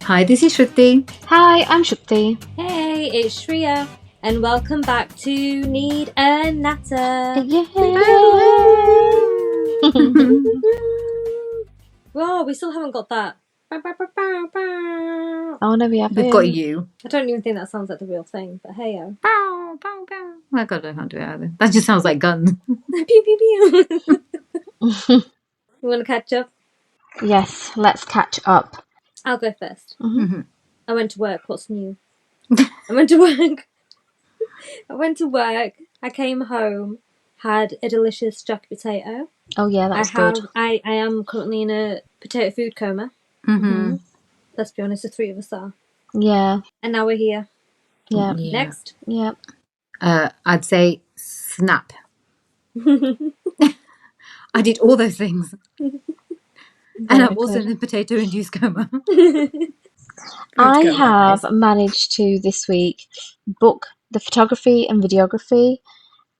Hi, this is Shruti. Hi, I'm Shukti. Hey, it's Shreeya, and welcome back to Need a Natter. Whoa, we still haven't got that. Oh no, we haven't. We've got you. I don't even think that sounds like the real thing, but hey-o. Bow, bow, bow. Oh God, I can't do it either. That just sounds like guns. Pew, pew, pew. You want to catch up? Yes, let's catch up. I'll go first. Mm-hmm. I went to work. What's new? I went to work. I came home, had a delicious jacket potato. Oh yeah, that's good. I am currently in a potato food coma. Mm-hmm. Let's be honest, the three of us are. Yeah, And now we're here. yeah, Next. yeah. I'd say snap. I did all those things. And I wasn't in a potato-induced coma. I have managed to this week book the photography and videography,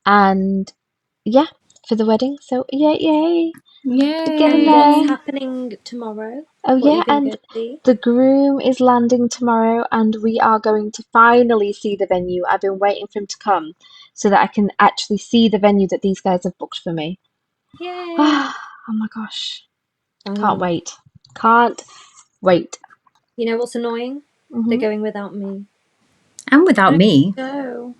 and yeah, for the wedding. So yay! Getting Yay! there. What's happening tomorrow? Oh What are yeah, you gonna and go see? the groom is landing tomorrow, and we are going to finally see the venue. I've been waiting for him to come so that I can actually see the venue that these guys have booked for me. Yay! Oh my gosh. I Can't know. wait. Can't wait. You know what's annoying? They're going without me. And without me. Go.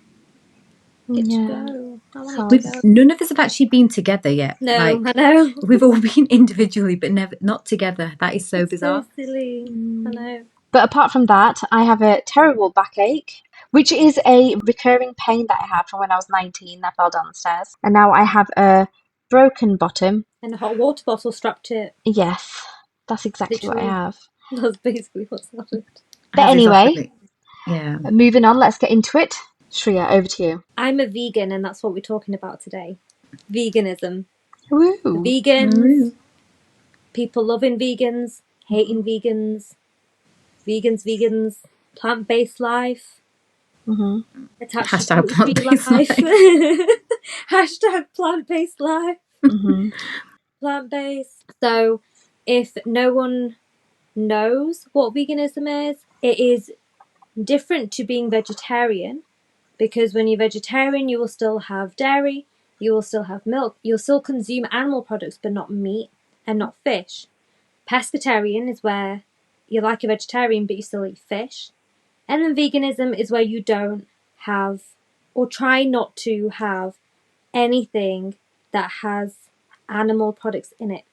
Get to go. I want to go. None of us have actually been together yet. No, Like, I know. we've all been individually, but not together. That is so bizarre. So silly. I know. But apart from that, I have a terrible backache, which is a recurring pain that I had from when I was 19. I fell down the stairs. And now I have a broken bottom. And a hot water bottle strapped to it. Yes, that's exactly what I have. That's basically what's happened. But anyway, yeah. moving on, let's get into it. Shreeya, over to you. I'm a vegan, and that's what we're talking about today. Veganism. Woo. Vegans. People loving vegans, hating vegans. Vegans. Plant-based life. Hashtag plant-based life. Hashtag plant-based life. Plant-based. So, if no one knows what veganism is, it is different to being vegetarian, because when you're vegetarian, you will still have dairy, you will still have milk, you'll still consume animal products, but not meat and not fish. Pescatarian is where you're like a vegetarian, but you still eat fish. And then veganism is where you don't have, or try not to have, anything that has animal products in it.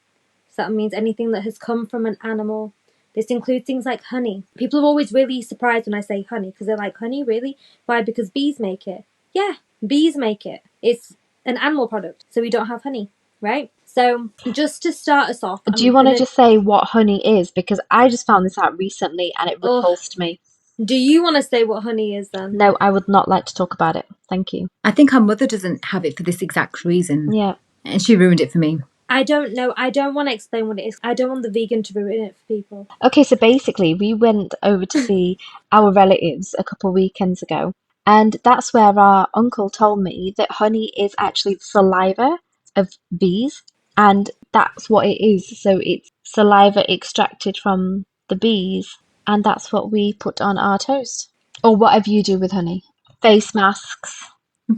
So that means anything that has come from an animal. This includes things like honey. People are always really surprised when I say honey, because they're like, honey, really? Why? Because bees make it. Yeah, bees make it. It's an animal product, so we don't have honey, right? So just to start us off... Do you want to just say what honey is? Because I just found this out recently and it repulsed me. Do you want to say what honey is then? No, I would not like to talk about it. Thank you. I think our mother doesn't have it for this exact reason. Yeah. And she ruined it for me. I don't know. I don't want to explain what it is. I don't want the vegan to ruin it for people. Okay, so basically we went over to see our relatives a couple of weekends ago, and that's where our uncle told me that honey is actually saliva of bees, and that's what it is. So it's saliva extracted from the bees, and that's what we put on our toast. Or whatever you do with honey. Face masks.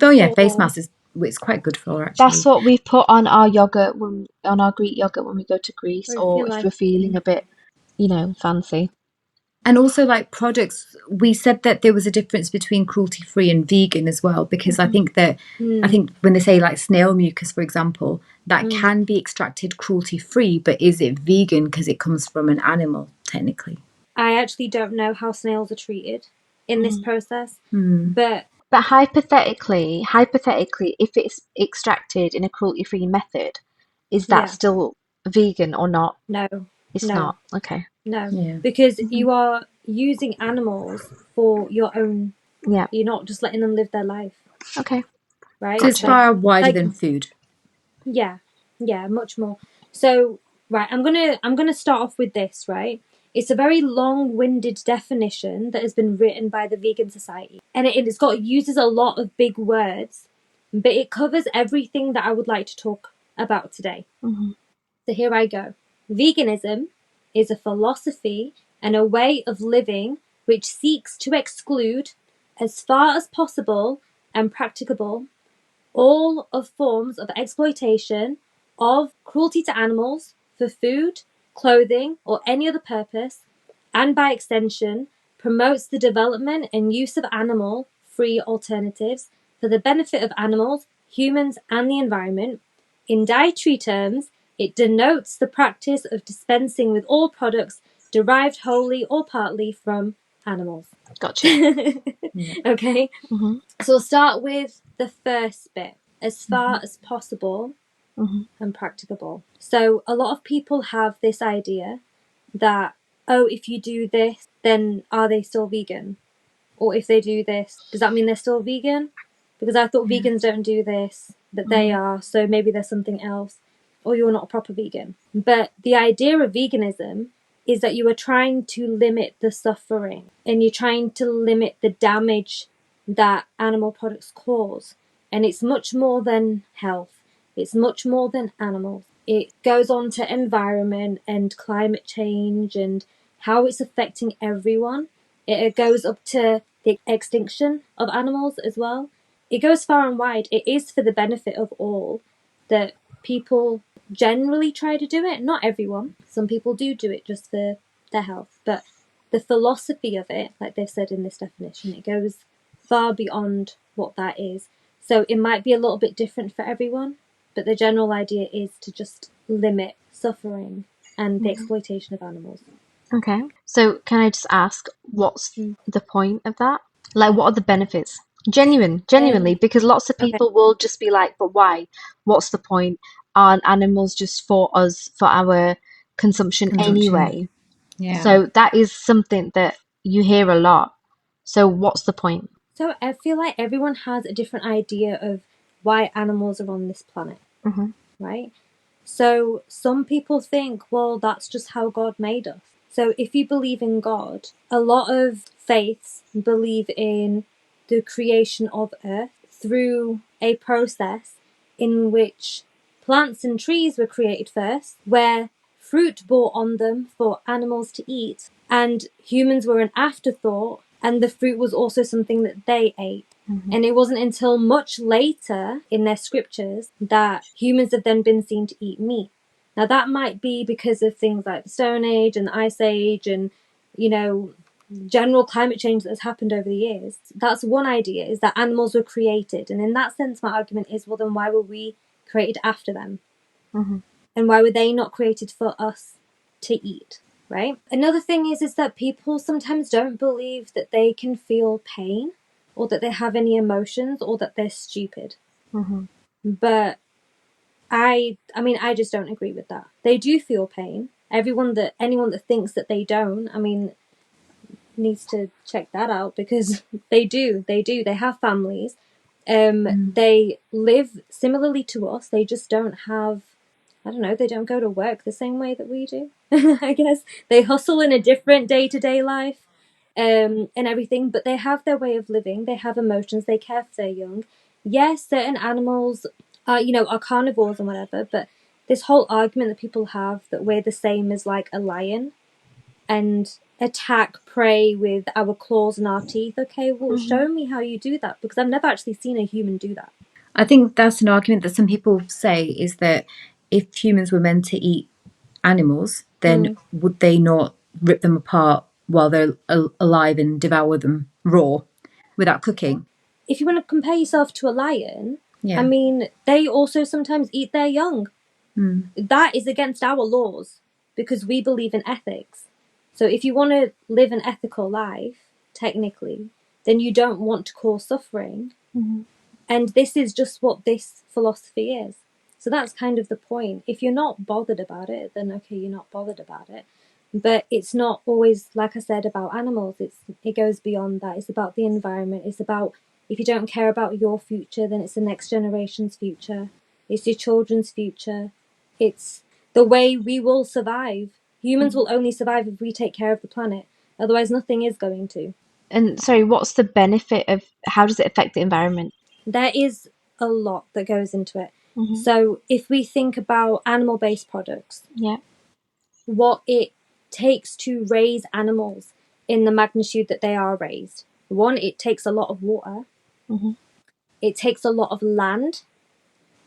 Oh yeah, face masks is it's quite good for, actually. That's what we put on our yogurt, on our Greek yogurt when we go to Greece, or if we're feeling a bit, fancy. And also, like, products, we said that there was a difference between cruelty-free and vegan as well, because I think when they say, like, snail mucus, for example, that can be extracted cruelty-free, but is it vegan because it comes from an animal, technically? I actually don't know how snails are treated in this process, But hypothetically, if it's extracted in a cruelty-free method, is that still vegan or not? No. It's not. Okay. No. Yeah. Because you are using animals for your own... Yeah. You're not just letting them live their life. Okay. Right? So it's far wider than food. Yeah. Yeah, much more. So, right, I'm gonna start off with this, right? It's a very long-winded definition that has been written by the Vegan Society. And uses a lot of big words, but it covers everything that I would like to talk about today. So here I go. Veganism is a philosophy and a way of living which seeks to exclude, as far as possible and practicable, all of forms of exploitation, of cruelty to animals for food, clothing, or any other purpose, and by extension, promotes the development and use of animal-free alternatives for the benefit of animals, humans, and the environment. In dietary terms, it denotes the practice of dispensing with all products derived wholly or partly from animals. Gotcha. Okay, Mm-hmm. so we'll start with the first bit, as far as possible Mm-hmm. and practicable. So a lot of people have this idea that, oh, if you do this, then are they still vegan? Or if they do this, does that mean they're still vegan? Because I thought vegans don't do this, but they are, so maybe there's something else. Or you're not a proper vegan. But the idea of veganism is that you are trying to limit the suffering and you're trying to limit the damage that animal products cause. And it's much more than health. It's much more than animals. It goes on to environment and climate change and how it's affecting everyone. It goes up to the extinction of animals as well. It goes far and wide. It is for the benefit of all that people generally try to do it. Not everyone. Some people do it just for their health. But the philosophy of it, like they've said in this definition, it goes far beyond what that is. So it might be a little bit different for everyone, but the general idea is to just limit suffering and the exploitation of animals. Okay. So can I just ask, what's the point of that? Like, what are the benefits? Genuinely, because lots of people will just be like, but why? What's the point? Aren't animals just for us, for our consumption anyway? Yeah. So that is something that you hear a lot. So what's the point? So I feel like everyone has a different idea of why animals are on this planet, right? So some people think, well, that's just how God made us. So if you believe in God, a lot of faiths believe in the creation of Earth through a process in which plants and trees were created first, where fruit bore on them for animals to eat, and humans were an afterthought, and the fruit was also something that they ate. And it wasn't until much later in their scriptures that humans have then been seen to eat meat. Now, that might be because of things like the Stone Age and the Ice Age and, you know, general climate change that has happened over the years. That's one idea, is that animals were created. And in that sense, my argument is, well, then why were we created after them? And why were they not created for us to eat? Right? Another thing is that people sometimes don't believe that they can feel pain or that they have any emotions or that they're stupid. But I mean, I just don't agree with that. They do feel pain. Anyone that thinks that they don't, I mean, needs to check that out, because they do. They have families. They live similarly to us. They just don't have, I don't know, they don't go to work the same way that we do. I guess they hustle in a different day-to-day life, and everything, but they have their way of living. They have emotions. They care for their young. Yes, certain animals are carnivores and whatever, but this whole argument that people have that we're the same as like a lion and attack prey with our claws and our teeth. Okay, well, show me how you do that, because I've never actually seen a human do that. I think that's an argument that some people say, is that if humans were meant to eat animals, then would they not rip them apart while they're alive and devour them raw without cooking? If you want to compare yourself to a lion, Yeah. I mean, they also sometimes eat their young. That is against our laws because we believe in ethics. So if you want to live an ethical life, technically, then you don't want to cause suffering. And this is just what this philosophy is. So that's kind of the point. If you're not bothered about it, then okay, you're not bothered about it. But it's not always, like I said, about animals. It goes beyond that. It's about the environment. It's about, if you don't care about your future, then it's the next generation's future. It's your children's future. It's the way we will survive. Humans will only survive if we take care of the planet. Otherwise, nothing is going to. And sorry, what's the benefit of, how does it affect the environment? There is a lot that goes into it. So if we think about animal-based products, Yeah. what it takes to raise animals in the magnitude that they are raised. One, it takes a lot of water, it takes a lot of land,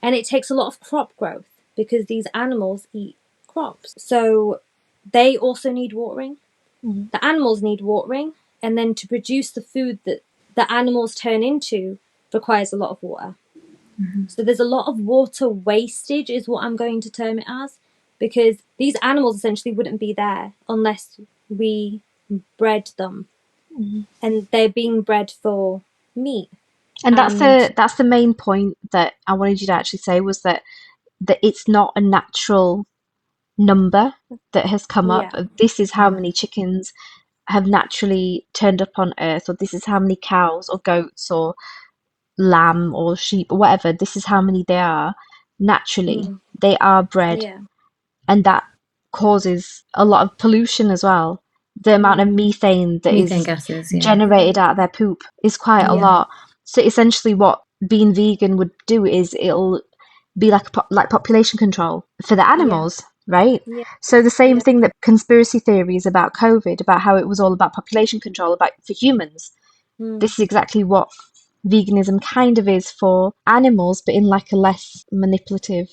and it takes a lot of crop growth because these animals eat crops. So they also need watering. The animals need watering, and then to produce the food that the animals turn into requires a lot of water. So there's a lot of water wastage is what I'm going to term it as, because these animals essentially wouldn't be there unless we bred them, and they're being bred for meat. And And that's the main point that I wanted you to actually say, was that it's not a natural number that has come up yeah, of this is how many chickens have naturally turned up on Earth, or this is how many cows or goats or lamb or sheep or whatever, this is how many they are naturally. They are bred, yeah, and that causes a lot of pollution as well. The amount of methane that Methane is gases, yeah. generated out of their poop is quite a Yeah. lot. So essentially, what being vegan would do is it'll be like like population control for the yeah, animals, right? yeah, So the same yeah. thing that conspiracy theories about COVID, about how it was all about population control, about for humans. This is exactly what veganism kind of is for animals, but in like a less manipulative,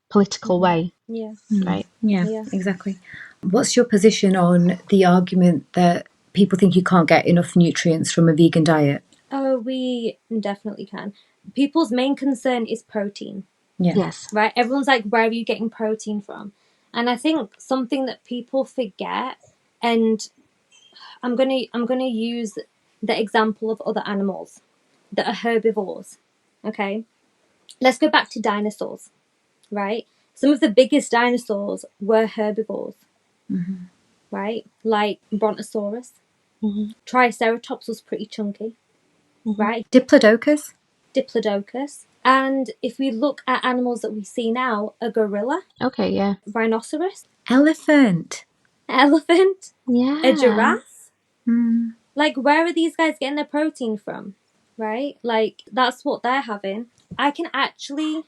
political way, Yeah, right? Yeah, yeah. exactly. What's your position on the argument that people think you can't get enough nutrients from a vegan diet? Oh, we definitely can. People's main concern is protein, Yeah. Yes. right? Everyone's like, where are you getting protein from? And I think something that people forget, and I'm gonna use the example of other animals that are herbivores. Okay, let's go back to dinosaurs, right? Some of the biggest dinosaurs were herbivores, right? Like Brontosaurus. Triceratops was pretty chunky, right? Diplodocus? Diplodocus. And if we look at animals that we see now, a gorilla, Okay, yeah. rhinoceros, Elephant. elephant, a Yeah. giraffe. Like, where are these guys getting their protein from? Right? Like, that's what they're having. I can actually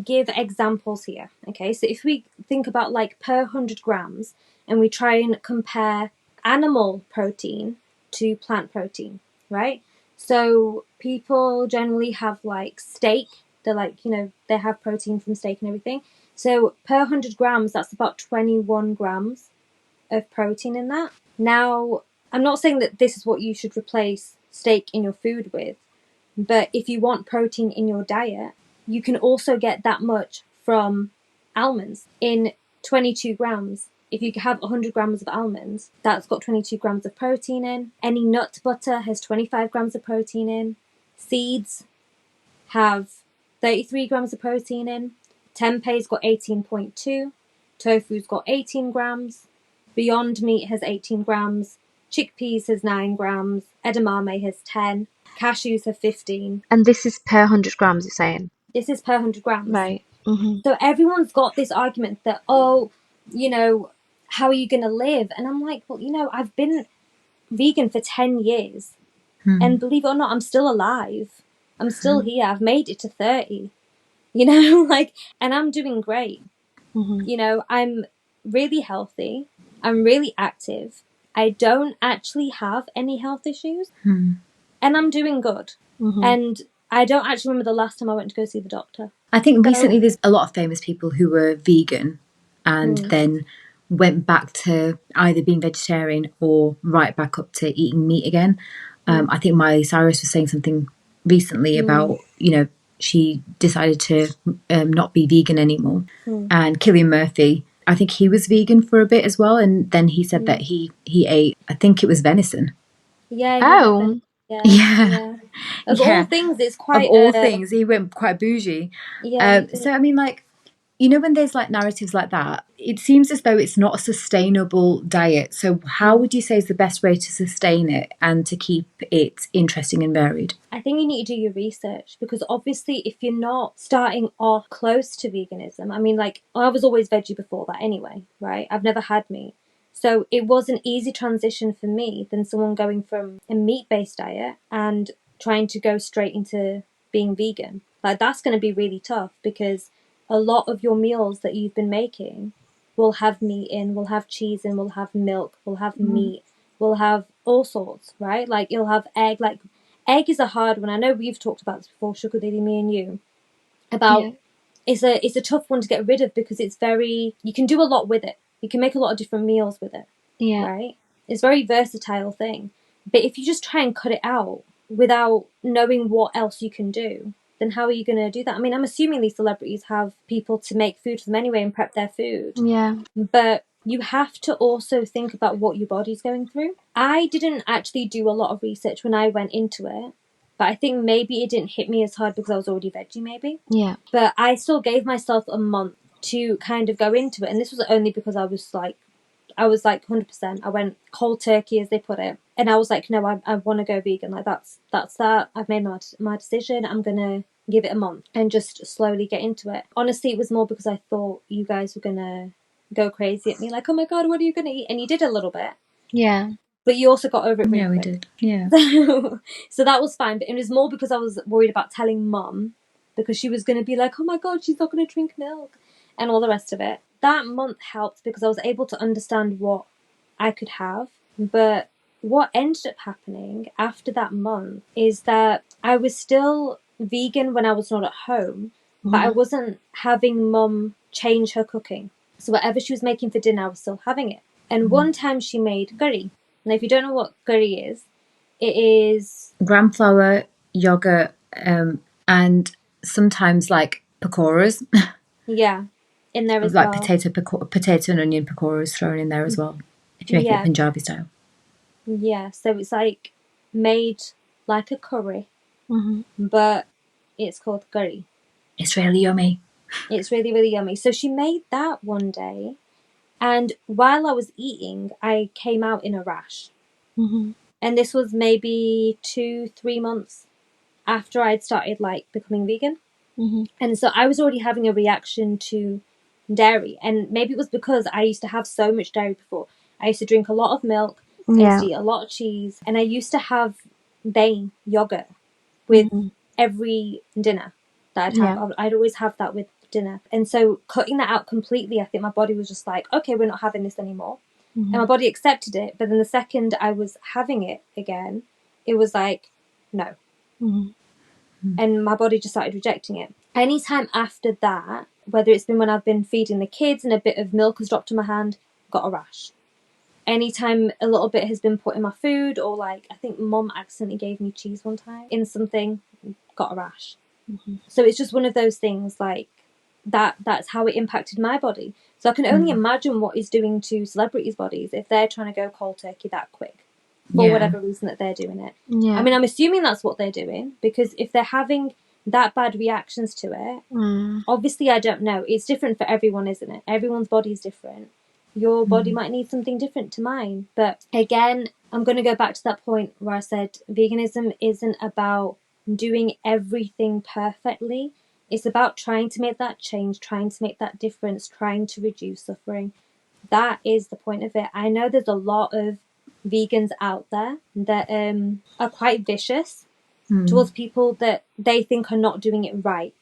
give examples here. Okay, so if we think about like per 100 grams and we try and compare animal protein to plant protein, right? So people generally have like steak, they're like, they have protein from steak and everything. So per 100 grams, that's about 21 grams of protein in that. Now, I'm not saying that this is what you should replace steak in your food with, but if you want protein in your diet, you can also get that much from almonds in 22 grams. If you have 100 grams of almonds, that's got 22 grams of protein in. Any nut butter has 25 grams of protein in. Seeds have 33 grams of protein in. Tempeh's got 18.2. Tofu's got 18 grams. Beyond Meat has 18 grams. Chickpeas has 9 grams. Edamame has 10. Cashews have 15. And this is per 100 grams, you're saying? This is per 100 grams. Right. So everyone's got this argument that, how are you going to live? And I'm like, well, I've been vegan for 10 years. And believe it or not, I'm still alive. I'm still here. I've made it to 30, and I'm doing great. I'm really healthy. I'm really active. I don't actually have any health issues. And I'm doing good. And I don't actually remember the last time I went to go see the doctor. I think So, recently there's a lot of famous people who were vegan and then went back to either being vegetarian or right back up to eating meat again. I think Miley Cyrus was saying something recently about, she decided to not be vegan anymore. And Cillian Murphy, I think he was vegan for a bit as well. And then he said that he ate, I think it was venison. yeah, he had Oh. been. Yeah, Yeah. yeah. Of all Yeah. things, it's Of quite all things, he went quite bougie. yeah, he did. So, I mean, like, when there's like narratives like that, it seems as though it's not a sustainable diet. So, how would you say is the best way to sustain it and to keep it interesting and varied? I think you need to do your research because obviously, if you're not starting off close to veganism, I mean, like, I was always veggie before that anyway, right? I've never had meat. So it was an easy transition for me than someone going from a meat-based diet and trying to go straight into being vegan. Like, that's going to be really tough because a lot of your meals that you've been making we'll have meat in, we'll have cheese in, we'll have milk, we'll have meat, we'll have all sorts, right? Like you'll have egg. Like egg is a hard one. I know we've talked about this before, Sugar Lady, me and you, about it's a tough one to get rid of because it's very, you can do a lot with it. You can make a lot of different meals with it, right? It's a very versatile thing. But if you just try and cut it out without knowing what else you can do, then how are you going to do that? I mean, I'm assuming these celebrities have people to make food for them anyway and prep their food. Yeah. But you have to also think about what your body's going through. I didn't actually do a lot of research when I went into it, but I think maybe it didn't hit me as hard because I was already veggie, maybe. Yeah. But I still gave myself a month to kind of go into it. And this was only because I was like 100%. I went cold turkey, as they put it. And I was like, no, I want to go vegan. Like that's that. I've made my decision. I'm going to give it a month and just slowly get into it. Honestly, it was more because I thought you guys were going to go crazy at me. Like, oh my God, what are you going to eat? And you did a little bit. Yeah. But you also got over it really we quick. did. Yeah. So that was fine. But it was more because I was worried about telling Mum, because she was going to be like, oh my God, she's not going to drink milk and all the rest of it. That month helped because I was able to understand what I could have. But what ended up happening after that month is that I was still vegan when I was not at home, but I wasn't having Mum change her cooking. So whatever she was making for dinner, I was still having it. And one time she made curry. Now, if you don't know what curry is, it is Gram flour, yogurt, and sometimes like pakoras. in there as Like well. potato and onion pakoras thrown in there as well. If you make it Punjabi style. Yeah, so it's like made like a curry, but it's called curry. It's really yummy. It's really, really yummy. So she made that one day, and while I was eating, I came out in a rash. And this was maybe 2-3 months after I'd started like becoming vegan. And so I was already having a reaction to dairy, and maybe it was because I used to have so much dairy before. I used to drink a lot of milk, I used to eat a lot of cheese, and I used to have Bane yogurt with every dinner that I'd have. I'd always have that with dinner. And so cutting that out completely, I think my body was just like, okay, we're not having this anymore. And my body accepted it. But then the second I was having it again, it was like, no. And my body just started rejecting it. Anytime after that, whether it's been when I've been feeding the kids and a bit of milk has dropped in my hand, got a rash. Anytime a little bit has been put in my food, or like I think Mum accidentally gave me cheese one time in something, got a rash. So it's just one of those things like that's how it impacted my body. So I can only imagine what it's doing to celebrities' bodies if they're trying to go cold turkey that quick for whatever reason that they're doing it. I mean, I'm assuming that's what they're doing, because if they're having that bad reactions to it, obviously I don't know. It's different for everyone, isn't it? Everyone's body is different. Your body might need something different to mine. But again, I'm going to go back to that point where I said veganism isn't about doing everything perfectly. It's about trying to make that change, trying to make that difference, trying to reduce suffering. That is the point of it. I know there's a lot of vegans out there that are quite vicious towards people that they think are not doing it right.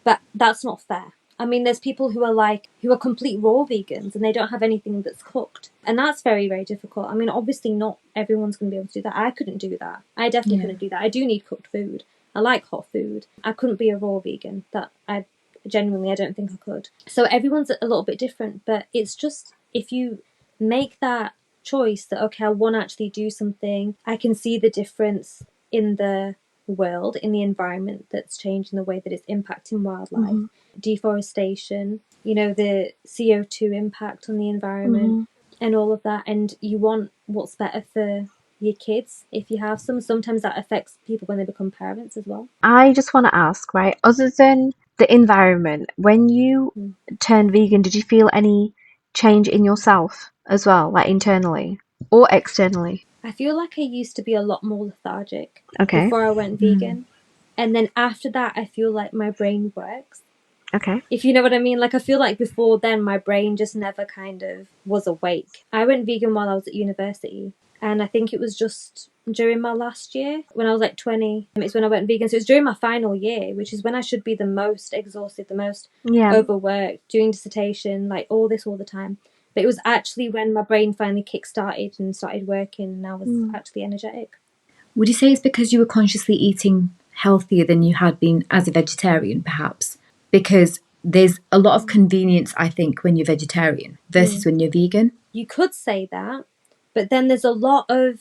But that's not fair. I mean, there's people who are complete raw vegans and they don't have anything that's cooked. And that's very, very difficult. I mean, obviously not everyone's going to be able to do that. I couldn't do that. I definitely couldn't do that. I do need cooked food. I like hot food. I couldn't be a raw vegan. I don't think I could. So everyone's a little bit different, but it's just, if you make that choice that, okay, I want to actually do something, I can see the difference in the world, in the environment that's changing, the way that it's impacting wildlife, deforestation, the CO2 impact on the environment, and all of that. And you want what's better for your kids if you have some. Sometimes that affects people when they become parents as well. I just want to ask, right, other than the environment, when you turned vegan, did you feel any change in yourself as well, like internally or externally? I feel like I used to be a lot more lethargic Okay. before I went vegan. And then after that, I feel like my brain works. Okay. If you know what I mean. Like, I feel like before then, my brain just never kind of was awake. I went vegan while I was at university. And I think it was just during my last year, when I was like 20, it's when I went vegan. So it was during my final year, which is when I should be the most exhausted, the most overworked, doing dissertation, like all this all the time. But it was actually when my brain finally kick-started and started working, and I was actually energetic. Would you say it's because you were consciously eating healthier than you had been as a vegetarian, perhaps? Because there's a lot of convenience, I think, when you're vegetarian versus when you're vegan. You could say that, but then there's a lot of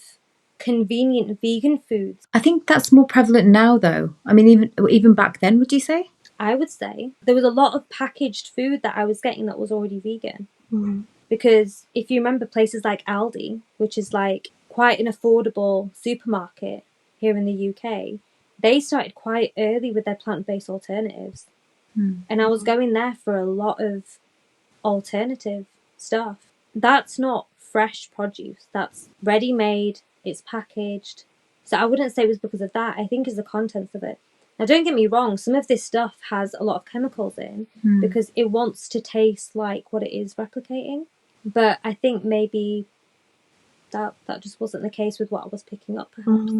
convenient vegan foods. I think that's more prevalent now, though. I mean, even back then, would you say? I would say there was a lot of packaged food that I was getting that was already vegan. Mm-hmm. Because if you remember places like Aldi, which is like quite an affordable supermarket here in the UK, they started quite early with their plant-based alternatives. And I was going there for a lot of alternative stuff. That's not fresh produce. That's ready-made. It's packaged. So I wouldn't say it was because of that. I think it's the contents of it. Now, don't get me wrong. Some of this stuff has a lot of chemicals in because it wants to taste like what it is replicating. But I think maybe that just wasn't the case with what I was picking up, perhaps.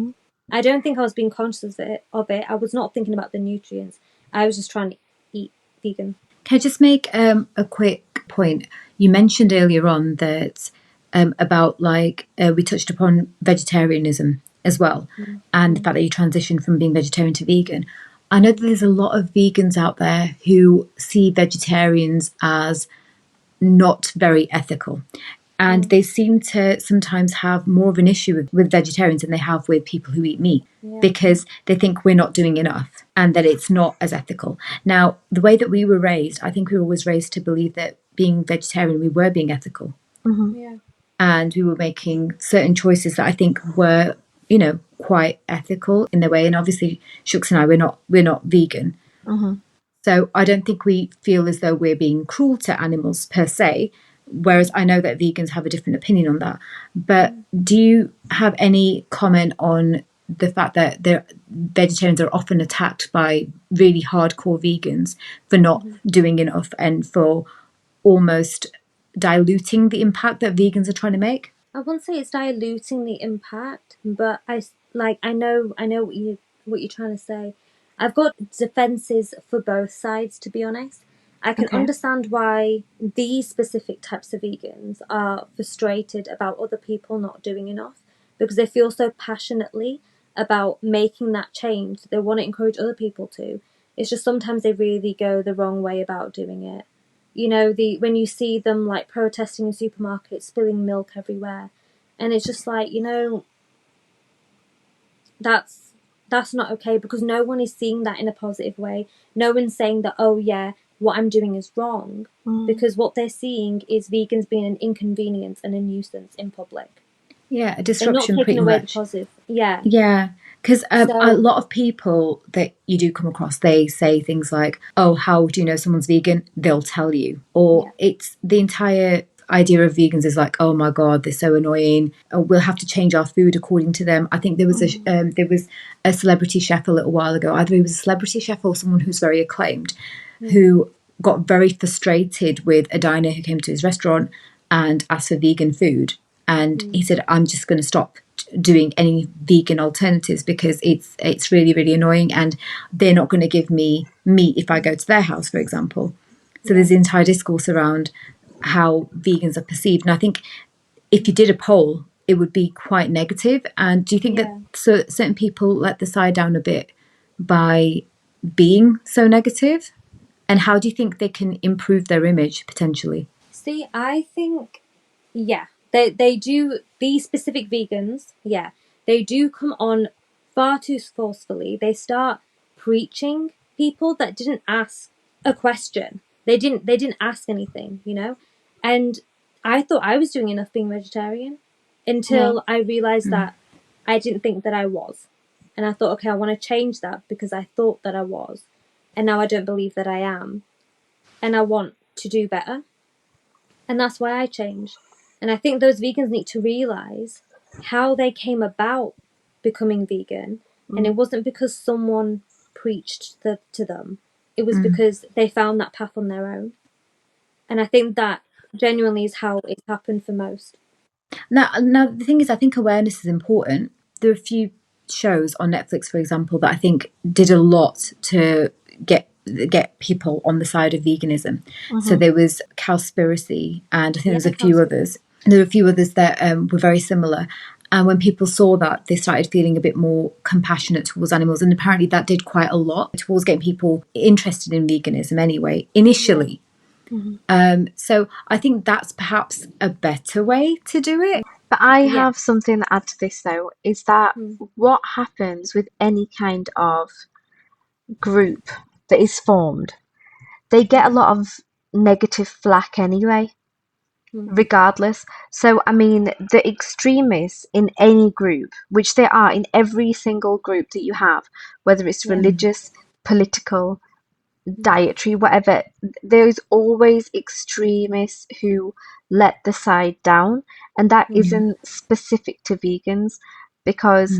I don't think I was being conscious of it. I was not thinking about the nutrients. I was just trying to eat vegan. Can I just make a quick point? You mentioned earlier on that about we touched upon vegetarianism as well, and the fact that you transitioned from being vegetarian to vegan. I know that there's a lot of vegans out there who see vegetarians as not very ethical. And they seem to sometimes have more of an issue with vegetarians than they have with people who eat meat because they think we're not doing enough and that it's not as ethical. Now, the way that we were raised, I think we were always raised to believe that being vegetarian, we were being ethical. Yeah. And we were making certain choices that I think were, quite ethical in their way. And obviously, Shooks and I, we're not vegan. So I don't think we feel as though we're being cruel to animals per se, whereas I know that vegans have a different opinion on that. But do you have any comment on the fact that vegetarians are often attacked by really hardcore vegans for not doing enough and for almost diluting the impact that vegans are trying to make? I wouldn't say it's diluting the impact, but I know what you're trying to say. I've got defenses for both sides, to be honest. I can understand why these specific types of vegans are frustrated about other people not doing enough because they feel so passionately about making that change that they want to encourage other people to. It's just sometimes they really go the wrong way about doing it. When you see them like protesting in supermarkets, spilling milk everywhere, and it's just like, that's not okay because no one is seeing that in a positive way. No one's saying that, oh yeah, what I'm doing is wrong, because what they're seeing is vegans being an inconvenience and a nuisance in public. Yeah, a They're not disruption taking pretty away the much. positive. Yeah. Yeah, because a So lot of people that you do come across, they say things like, "Oh, how do you know someone's vegan?" They'll tell you, or it's the entire idea of vegans is like, "Oh my god, they're so annoying. Oh, we'll have to change our food according to them." I think there was a celebrity chef a little while ago. Either he was a celebrity chef or someone who's very acclaimed, who got very frustrated with a diner who came to his restaurant and asked for vegan food. And he said, I'm just going to stop doing any vegan alternatives because it's really, really annoying and they're not going to give me meat if I go to their house, for example. So there's the entire discourse around how vegans are perceived. And I think if you did a poll, it would be quite negative. And do you think that certain people let the side down a bit by being so negative? And how do you think they can improve their image potentially? see, I think they do, these specific vegans, they do come on far too forcefully. They start preaching people that didn't ask a question. They didn't ask anything, And I thought I was doing enough being vegetarian until I realized that I didn't think that I was. And I thought, okay, I want to change that because I thought that I was. And now I don't believe that I am. And I want to do better. And that's why I changed. And I think those vegans need to realize how they came about becoming vegan. And it wasn't because someone preached to them, it was because they found that path on their own. And I think that genuinely is how it's happened for most. Now the thing is, I think awareness is important. There are a few shows on Netflix, for example, that I think did a lot to get people on the side of veganism. So there was Cowspiracy, and I think there was a few others. There were a few others that were very similar. And when people saw that, they started feeling a bit more compassionate towards animals. And apparently that did quite a lot towards getting people interested in veganism anyway, initially. So I think that's perhaps a better way to do it. But I have something to add to this, though, is that what happens with any kind of group that is formed, they get a lot of negative flack anyway, regardless. So, I mean, the extremists in any group, which there are in every single group that you have, whether it's religious, political, dietary, whatever, there's always extremists who let the side down, and that isn't specific to vegans because,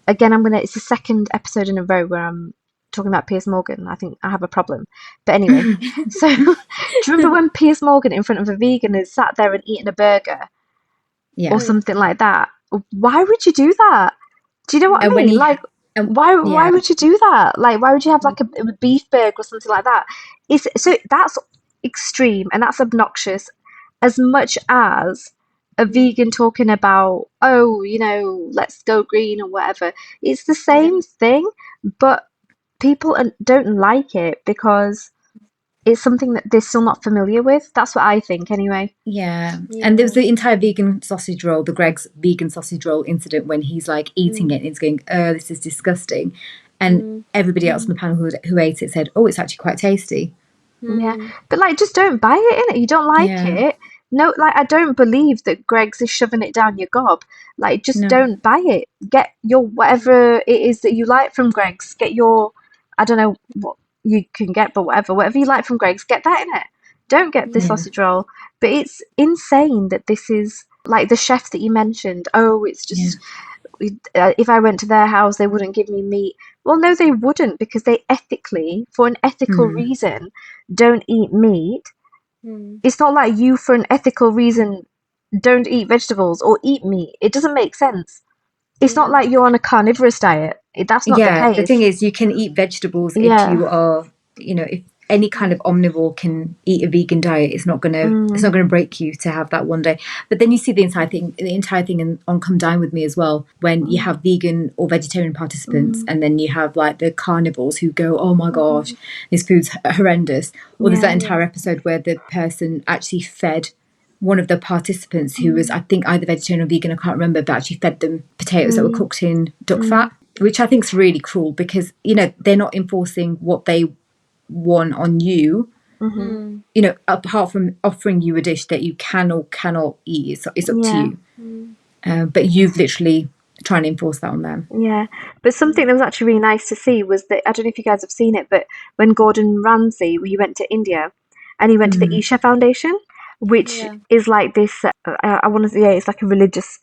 again, it's the second episode in a row where I'm talking about Piers Morgan. I think I have a problem. But anyway, so do you remember when Piers Morgan in front of a vegan is sat there and eating a burger or something like that? Why would you do that? Do you know what I mean? Why would you do that? Like, why would you have like a beef burger or something like that? So that's extreme and that's obnoxious as much as a vegan talking about, oh, let's go green or whatever. It's the same thing, but people don't like it because it's something that they're still not familiar with. That's what I think anyway. Yeah. And there was the entire vegan sausage roll, the Greg's vegan sausage roll incident when he's like eating it and he's going, oh, this is disgusting. And everybody else on the panel who ate it said, oh, it's actually quite tasty. Yeah. But like, just don't buy it, innit? You don't like it. No, like, I don't believe that Greg's is shoving it down your gob. Like, just don't buy it. Get your whatever it is that you like from Greg's. Get your, I don't know what you can get, but whatever you like from Greg's, get that in it. Don't get the sausage roll. But it's insane that this is like the chef that you mentioned. Oh, it's just if I went to their house, they wouldn't give me meat. Well, no, they wouldn't because they ethically, for an ethical reason, don't eat meat. It's not like you, for an ethical reason, don't eat vegetables or eat meat. It doesn't make sense. It's not like you're on a carnivorous diet. That's not the case. The thing is, you can eat vegetables if you are, if any kind of omnivore can eat a vegan diet, it's not gonna break you to have that one day. But then you see the entire thing on Come Dine With Me as well, when you have vegan or vegetarian participants, and then you have like the carnivores who go, oh my gosh, this food's horrendous. Or there's that entire episode where the person actually fed one of the participants who was, I think, either vegetarian or vegan, I can't remember, but actually fed them potatoes that were cooked in duck fat, which I think is really cruel because, they're not enforcing what they want on you, apart from offering you a dish that you can or cannot eat. It's up to you. But you've literally trying to enforce that on them. Yeah, but something that was actually really nice to see was that, I don't know if you guys have seen it, but when Gordon Ramsay, he went to India and he went to the Isha Foundation, which is like this, I want to say, it's like a religious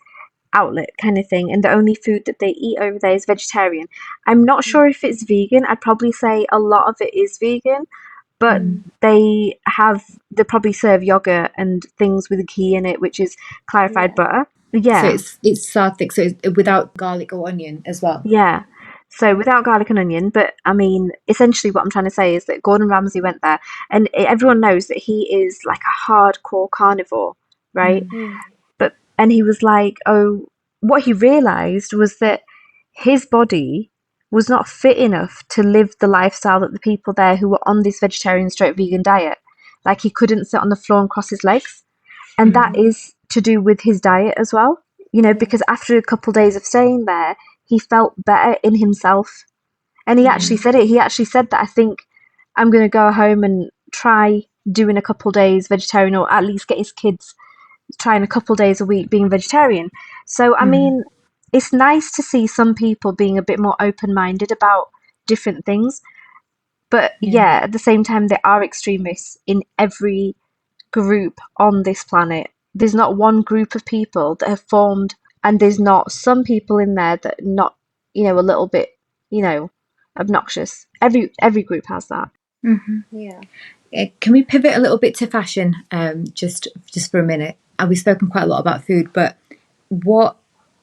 outlet kind of thing, and the only food that they eat over there is vegetarian. I'm not sure if it's vegan. I'd probably say a lot of it is vegan, but they probably serve yogurt and things with ghee in it, which is clarified butter. Yeah. So it's sattvic, so it's without garlic or onion as well. Yeah. So without garlic and onion, but I mean, essentially what I'm trying to say is that Gordon Ramsay went there, and everyone knows that he is like a hardcore carnivore, right? And he was like, oh, what he realized was that his body was not fit enough to live the lifestyle that the people there who were on this vegetarian straight vegan diet, like he couldn't sit on the floor and cross his legs. And that is to do with his diet as well, because after a couple of days of staying there, he felt better in himself. And he actually said it. He actually said that, I think I'm going to go home and try doing a couple of days vegetarian, or at least get his kids trying a couple days a week being vegetarian. So, I mean, it's nice to see some people being a bit more open-minded about different things. But at the same time, there are extremists in every group on this planet. There's not one group of people that have formed, and there's not some people in there that are not, a little bit, obnoxious. Every group has that. Yeah. Can we pivot a little bit to fashion, just for a minute? we've spoken quite a lot about food, but what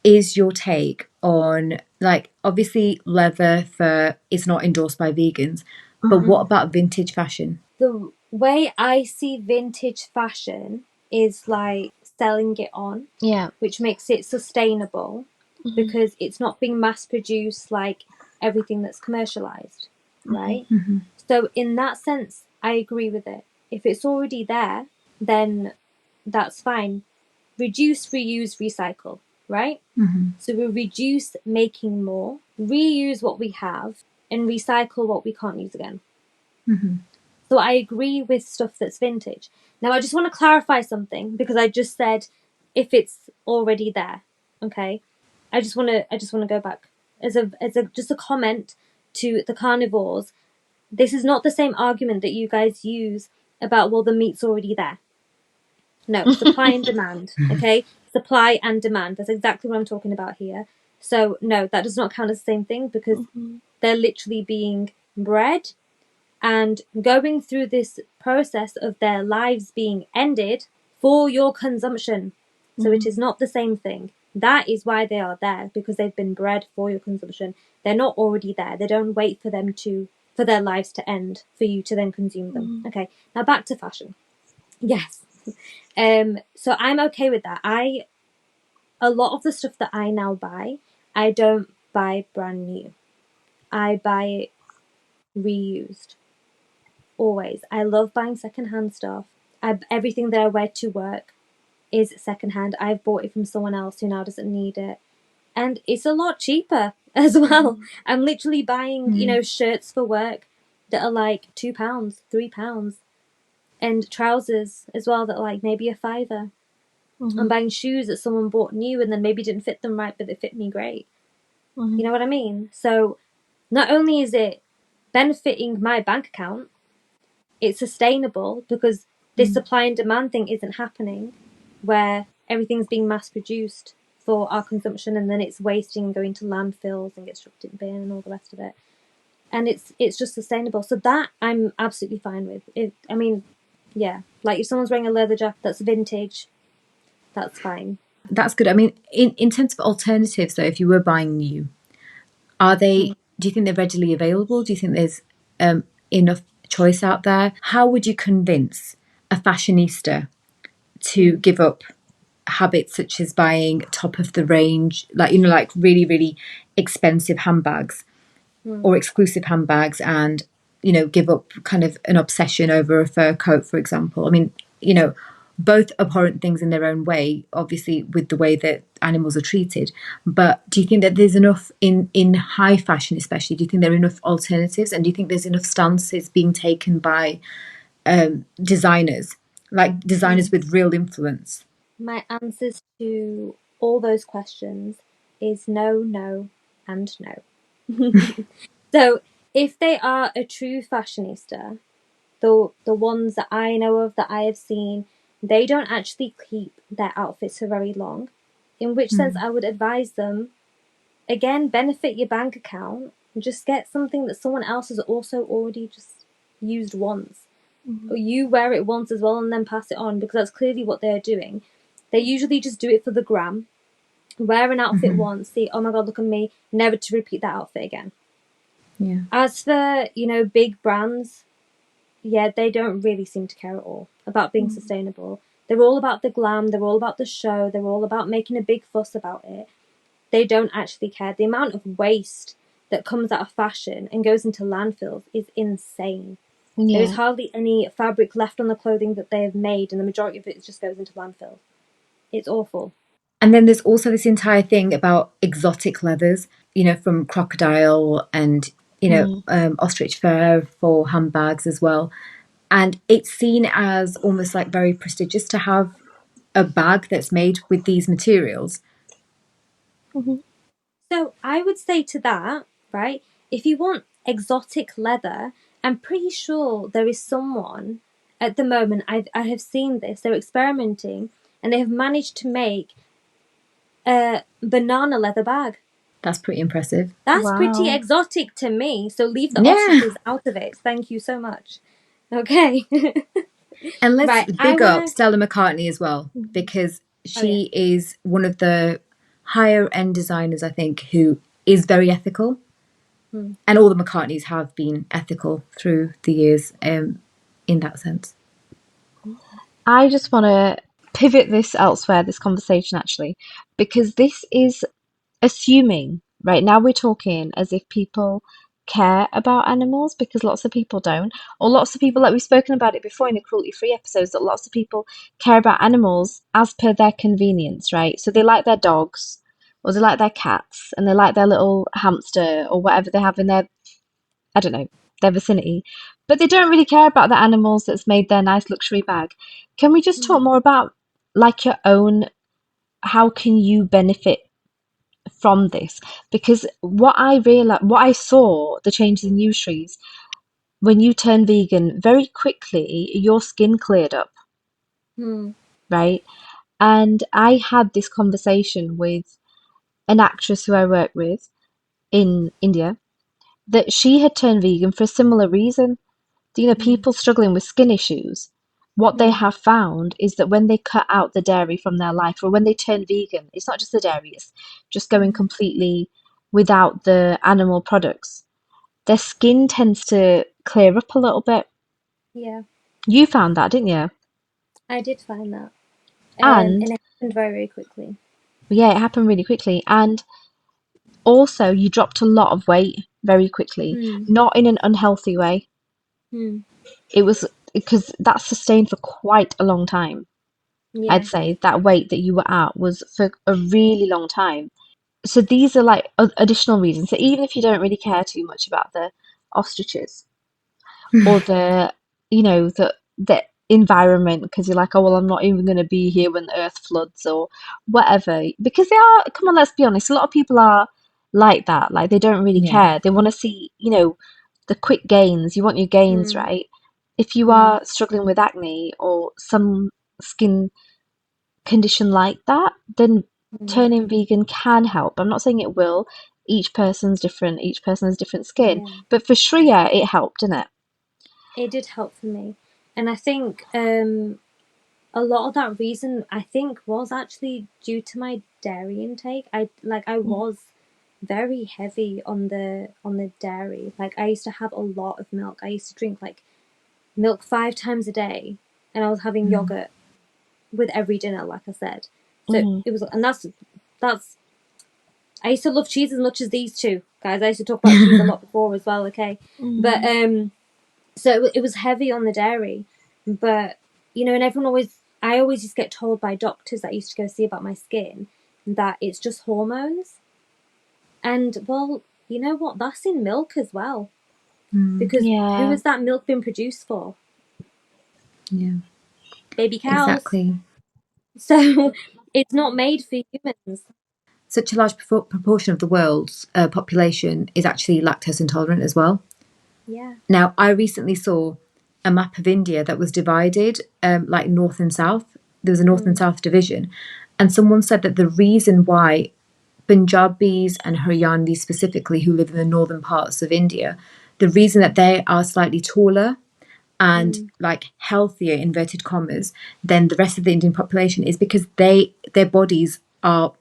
is your take on, like, obviously leather fur is not endorsed by vegans, but what about vintage fashion? The way I see vintage fashion is like selling it on, Yeah. which makes it sustainable because it's not being mass produced like everything that's commercialized, right? So in that sense, I agree with it. If it's already there, then that's fine. Reduce, reuse, recycle, right? So we reduce making more, reuse what we have, and recycle what we can't use again. So I agree with stuff that's vintage. Now I just want to clarify something because I just said if it's already there. Okay. I just want to go back as a just a comment to the carnivores. This is not the same argument that you guys use about, well, the meat's already there. No, supply and demand. Okay, supply and demand. That's exactly what I'm talking about here. So no, that does not count as the same thing because they're literally being bred and going through this process of their lives being ended for your consumption. So it is not the same thing. That is why they are there, because they've been bred for your consumption. They're not already there. They don't wait for them for their lives to end for you to then consume them. Okay, now back to fashion. Yes. So I'm okay with that. A lot of the stuff that I now buy, I don't buy brand new. I buy it reused. Always. I love buying secondhand stuff. Everything that I wear to work is secondhand. I've bought it from someone else who now doesn't need it. And it's a lot cheaper as well. I'm literally buying, shirts for work that are like £2, £3. And trousers as well that are like maybe a fiver. I'm buying shoes that someone bought new and then maybe didn't fit them right, but they fit me great. You know what I mean? So not only is it benefiting my bank account, it's sustainable because this supply and demand thing isn't happening where everything's being mass produced for our consumption and then it's wasting and going to landfills and gets chucked in bin and all the rest of it. And it's just sustainable. So that I'm absolutely fine with. Yeah, like if someone's wearing a leather jacket that's vintage, that's fine. That's good. I mean, in terms of alternatives, though, if you were buying new, are they? Do you think they're readily available? Do you think there's enough choice out there? How would you convince a fashionista to give up habits such as buying top of the range, like really, really expensive handbags or exclusive handbags, and give up kind of an obsession over a fur coat, for example? I mean, both abhorrent things in their own way, obviously, with the way that animals are treated. But do you think that there's enough in high fashion, especially? Do you think there are enough alternatives, and do you think there's enough stances being taken by designers, like designers with real influence? My answers to all those questions is no, no, and no. So if they are a true fashionista, the ones that I know of that I have seen, they don't actually keep their outfits for very long. In which sense I would advise them, again, benefit your bank account and just get something that someone else has also already just used once. Or you wear it once as well and then pass it on, because that's clearly what they're doing. They usually just do it for the gram, wear an outfit once, see, oh my god, look at me, never to repeat that outfit again. Yeah. As for, big brands, yeah, they don't really seem to care at all about being sustainable. They're all about the glam, they're all about the show, they're all about making a big fuss about it. They don't actually care. The amount of waste that comes out of fashion and goes into landfills is insane. There is hardly any fabric left on the clothing that they have made, and the majority of it just goes into landfill. It's awful. And then there's also this entire thing about exotic leathers, from crocodile and, ostrich fur for handbags as well. And it's seen as almost like very prestigious to have a bag that's made with these materials. So I would say to that, right, if you want exotic leather, I'm pretty sure there is someone at the moment, I have seen this, they're experimenting, and they have managed to make a banana leather bag. That's pretty impressive. That's pretty exotic to me. So leave the Yeah. ostriches out of it. Thank you so much. Okay. And let's Right, big up Stella McCartney as well, because she is one of the higher end designers, I think, who is very ethical. And all the McCartneys have been ethical through the years, in that sense. I just want to pivot this elsewhere, this conversation actually, because this is assuming, right now we're talking as if people care about animals, because lots of people don't, or lots of people, like we've spoken about it before in the cruelty-free episodes, that lots of people care about animals as per their convenience, right? So they like their dogs, or they like their cats, and they like their little hamster, or whatever they have in their, I don't know, their vicinity. But they don't really care about the animals that's made their nice luxury bag. Can we just talk more about like your own, how can you benefit from this? Because what I realized, what I saw, the changes in you, Shrees, when you turned vegan, very quickly your skin cleared up, right? And I had this conversation with an actress who I work with in India, that she had turned vegan for a similar reason. You know, people struggling with skin issues, what they have found is that when they cut out the dairy from their life, or when they turn vegan, it's not just the dairy, it's just going completely without the animal products, their skin tends to clear up a little bit. Yeah, You found that, didn't you? I did find that. And And it happened very, very quickly. yeah, it happened really quickly. And also, you dropped a lot of weight very quickly, not in an unhealthy way. It was because that's sustained for quite a long time. I'd Yeah. say that weight that you were at was for a really long time. So these are like additional reasons. So even if you don't really care too much about the ostriches or the, you know, the environment, because you're like, oh well, I'm not even going to be here when the earth floods or whatever. Because they are, come on, let's be honest, a lot of people are like that. Like they don't really Yeah. care. They want to see, you know, the quick gains. You want your gains, right? If you are struggling with acne or some skin condition like that, then turning vegan can help. I'm not saying it will. Each person's different. Each person has different skin. Yeah. But for Shreya, it helped, didn't it? It did help for me. And I think a lot of that reason, I think, was actually due to my dairy intake. I was very heavy on the dairy. Like I used to have a lot of milk. I used to drink like milk 5 times a day, and I was having yogurt with every dinner, like I said. So Mm-hmm. it was, and that's. I used to love cheese as much as these two guys. I used to talk about cheese a lot before as well. Okay, but so it was heavy on the dairy, but you know, and I always used to get told by doctors that I used to go see about my skin that it's just hormones, and well, you know what? That's in milk as well, because who Yeah. has that milk been produced for? Yeah. Baby cows. Exactly. So it's not made for humans. Such a large proportion of the world's population is actually lactose intolerant as well. Yeah. Now, I recently saw a map of India that was divided, like north and south. There was a north and south division. And someone said that the reason why Punjabis and Haryanvis specifically, who live in the northern parts of India, the reason that they are slightly taller and like healthier, inverted commas, than the rest of the Indian population is because their bodies are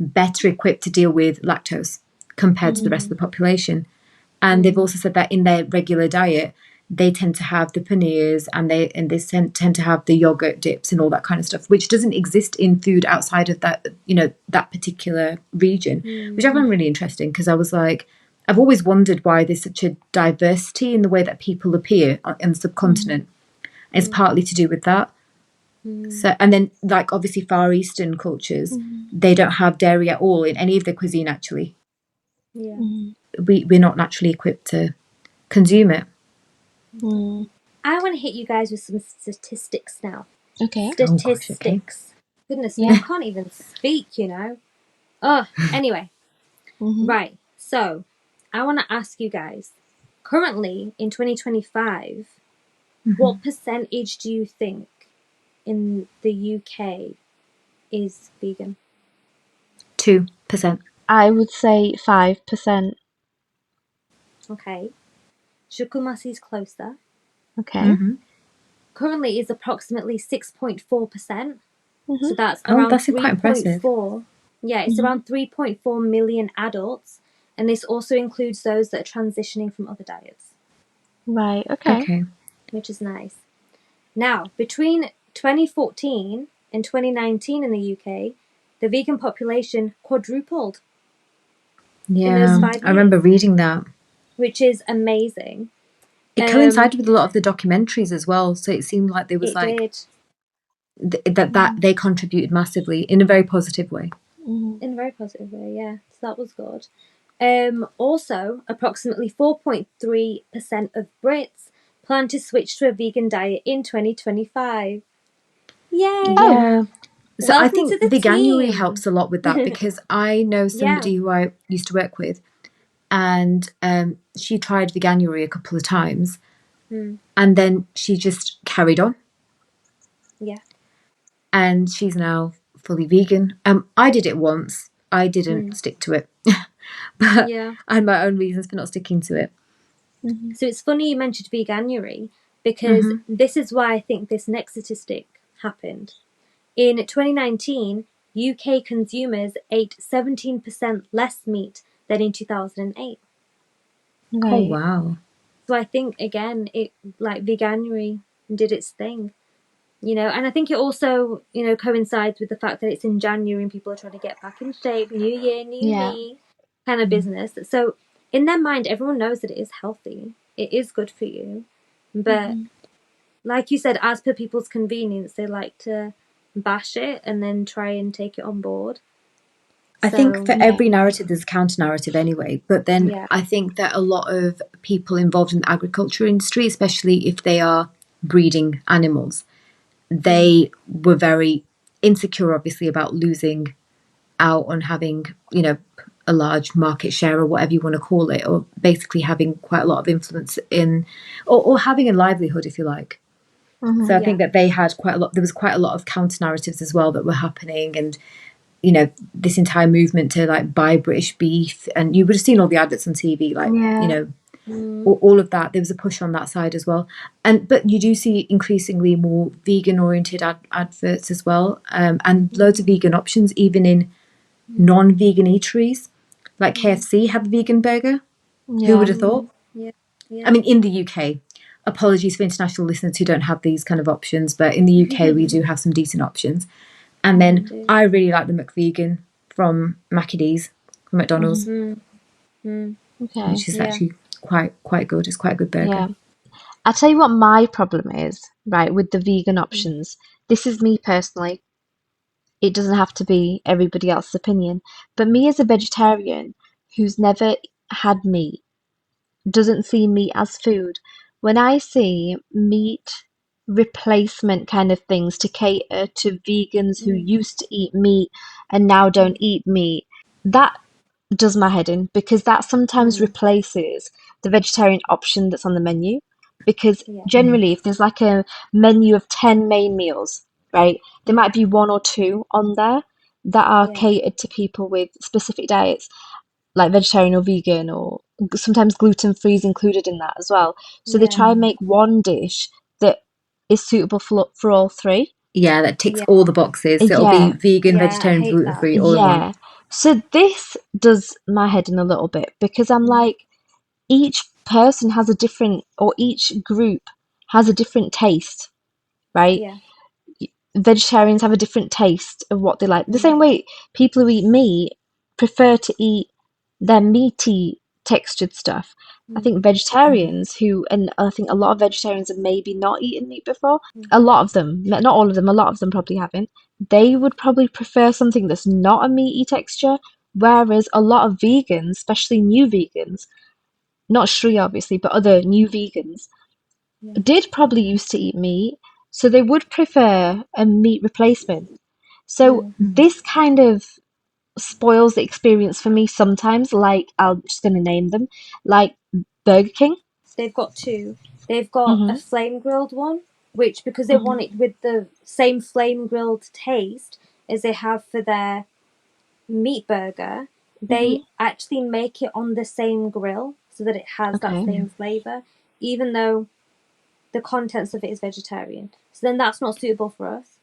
better equipped to deal with lactose compared to the rest of the population. And they've also said that in their regular diet, they tend to have the paneers and they tend to have the yogurt dips and all that kind of stuff, which doesn't exist in food outside of that, you know, that particular region, which I found really interesting because I was like, I've always wondered why there's such a diversity in the way that people appear on the subcontinent. It's partly to do with that. So, and then like obviously Far Eastern cultures, they don't have dairy at all in any of their cuisine. Actually, Yeah. we're not naturally equipped to consume it. I want to hit you guys with some statistics now. Okay. Oh gosh, okay. Statistics. Goodness me, Yeah. I can't even speak, you know. Anyway. Right. So, I want to ask you guys, currently in 2025, what percentage do you think in the UK is vegan? 2%. I would say 5%. Okay. Shukumasi's closer. Okay. currently is approximately 6.4%. Mm-hmm. So that's Oh, around that's quite impressive. 3.4. Yeah, it's around 3.4 million adults, and this also includes those that are transitioning from other diets, Right, okay. Okay. which is nice. Now, between 2014 and 2019 in the UK, the vegan population quadrupled in those Yeah, 5 I remember years, reading that. which is amazing. It coincided with a lot of the documentaries as well, so it seemed like there was It like did, that they contributed massively in a very positive way. Mm-hmm. in a very positive way, yeah. So that was good. Also, approximately 4.3% of Brits plan to switch to a vegan diet in 2025. Yay! Oh, Yeah. So I Welcome to think the veganuary team. helps a lot with that because I know Yeah. somebody who I used to work with, and she tried veganuary a couple of times, and then she just carried on, Yeah. and she's now fully vegan. I did it once. I didn't stick to it, but Yeah. I had my own reasons for not sticking to it. So it's funny you mentioned veganuary because this is why I think this next statistic happened. In 2019, UK consumers ate 17% less meat than in 2008. Oh right. wow! So I think again, it like veganuary did its thing, and I think it also, coincides with the fact that it's in January and people are trying to get back in shape, new year, new Yeah. me kind of business. So in their mind, everyone knows that it is healthy, it is good for you, but like you said, as per people's convenience, they like to bash it and then try and take it on board. I think So for Yeah. every narrative, there's a counter narrative anyway. But then yeah, I think that a lot of people involved in the agriculture industry, especially if they are breeding animals, they were very insecure, obviously, about losing out on having, a large market share or whatever you want to call it, or basically having quite a lot of influence in, or having a livelihood, if you like. So I yeah, think that they had quite a lot, there was quite a lot of counter narratives as well that were happening. And this entire movement to like buy British beef, and you would have seen all the adverts on TV, like Yeah. all of that. There was a push on that side as well, but you do see increasingly more vegan oriented adverts as well, and loads of vegan options, even in non-vegan eateries, like KFC have a vegan burger. Who would Yeah. have thought? yeah, I mean, in the UK. Apologies for international listeners who don't have these kind of options, but in the UK we do have some decent options. And then do. I really like the McVegan from Mackey's, from McDonald's, Okay. which is Yeah, actually quite good. It's quite a good burger. Yeah. I'll tell you what my problem is, right, with the vegan options. This is me personally. It doesn't have to be everybody else's opinion. But me as a vegetarian who's never had meat, doesn't see meat as food. When I see meat replacement kind of things to cater to vegans who used to eat meat and now don't eat meat, that does my head in because that sometimes replaces the vegetarian option that's on the menu. Because yeah, generally, if there's like a menu of 10 main meals, right, there might be one or two on there that are yeah, catered to people with specific diets like vegetarian or vegan, or sometimes gluten free is included in that as well. So they yeah, try and make one dish that is suitable for all three. Yeah, that ticks yeah, all the boxes. So it'll be Yeah, vegan, yeah. I vegetarian, hate gluten that. free, all in one. yeah. So this does my head in a little bit because I'm like, each person has a different, or each group has a different taste, right? Yeah, Vegetarians have a different taste of what they like. The same way people who eat meat prefer to eat their meaty textured stuff. I think vegetarians who, and I think a lot of vegetarians have maybe not eaten meat before, a lot of them, not all of them, a lot of them probably haven't, they would probably prefer something that's not a meaty texture. Whereas a lot of vegans, especially new vegans, not Shreeya obviously, but other new vegans, did probably used to eat meat, so they would prefer a meat replacement. So this kind of spoils the experience for me sometimes, like I'm just gonna name them, like Burger King. so they've got two. They've got a Hmm. flame grilled one, which because they want Hmm. it with the same flame grilled taste as they have for their meat burger, Hmm. they actually make it on the same grill so that it has that Okay. same flavor, even though the contents of it is vegetarian. So then that's not suitable for us.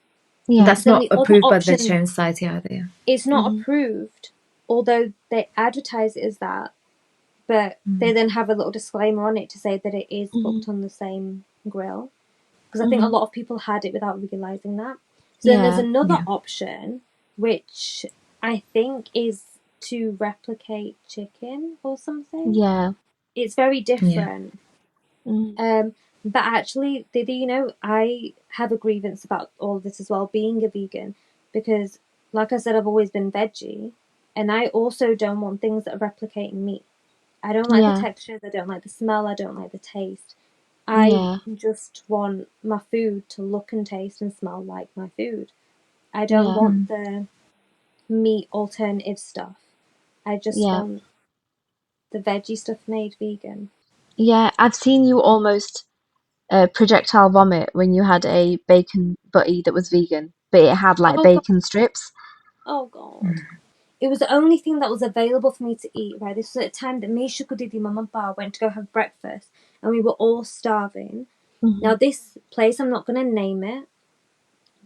Yeah. That's Then not the other approved by the option, Vegetarian Society either. it's not Mhm. approved, although they advertise it as that, but they then have a little disclaimer on it to say that it is cooked on the same grill. Because I think a Mhm. lot of people had it without realizing that. So then there's Yeah. another Yeah. option, which I think is to replicate chicken or something. Yeah. It's very Yeah. different. Mm. But actually, Didi, you know, I have a grievance about all of this as well, being a vegan, because, like I said, I've always been veggie, and I also don't want things that are replicating meat. I don't like the Yeah. textures, I don't like the smell, I don't like the taste. I Yeah. just want my food to look and taste and smell like my food. I don't Yeah. want the meat alternative stuff. I just Yeah. want the veggie stuff made vegan. Yeah. I've seen you almost projectile vomit when you had a bacon butty that was vegan, but it had like Oh god, bacon strips. oh god. It was the only thing that was available for me to eat, right? This was at a time that me, Shuko Didi, Mum and Pa went to go have breakfast and we were all starving. Mhm. Now this place, I'm not going to name it,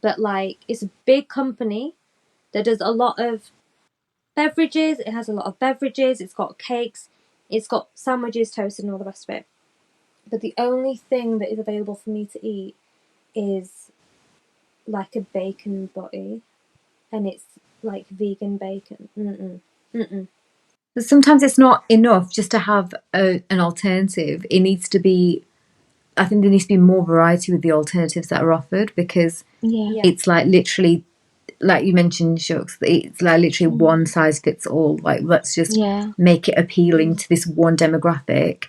but like it's a big company that does a lot of beverages. It has a lot of beverages. It's got cakes. It's got sandwiches, toasted, and all the rest of it. But the only thing that is available for me to eat is like a bacon butty, and it's like vegan bacon. But sometimes it's not enough just to have an alternative. It needs to be, I think there needs to be more variety with the alternatives that are offered, because Yeah. Yeah, it's like literally, like you mentioned, Shucks, it's like literally Mm. one size fits all. Like, let's just Yeah. make it appealing to this one demographic,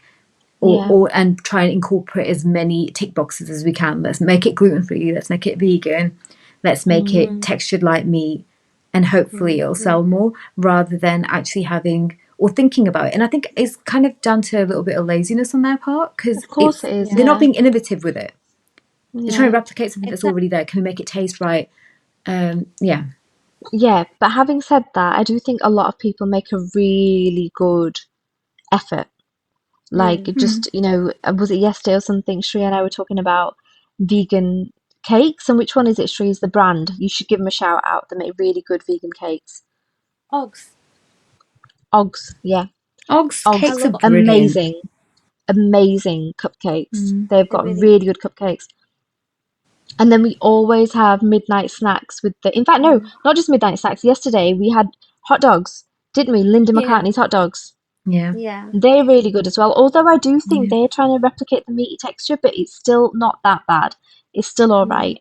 Yeah. or and try and incorporate as many tick boxes as we can. Let's make it gluten free. Let's make it vegan. Let's make Mm. it textured like meat, and hopefully it'll sell more, rather than actually having or thinking about it. And I think it's kind of down to a little bit of laziness on their part, Of because course it is. they're not Yeah. being innovative with it. They're trying to Yeah. replicate something that's exactly. already there. Can we make it taste right? Yeah. Yeah. But having said that, I do think a lot of people make a really good effort. Like just, was it yesterday or something? Shreya and I were talking about vegan cakes, and which one is it? Shreya is the brand. You should give them a shout out. They make really good vegan cakes. Ogs. Oggs, yeah, Og's I Oggs, cakes are love brilliant. amazing, amazing cupcakes. Mm. They've They're got really really good cupcakes. And then we always have midnight snacks with in fact, no, not just midnight snacks. Yesterday we had hot dogs, didn't we? Linda yeah, McCartney's hot dogs. Yeah. yeah. They're really good as well. Although I do think Yeah. they're trying to replicate the meaty texture, but it's still not that bad. It's still all right.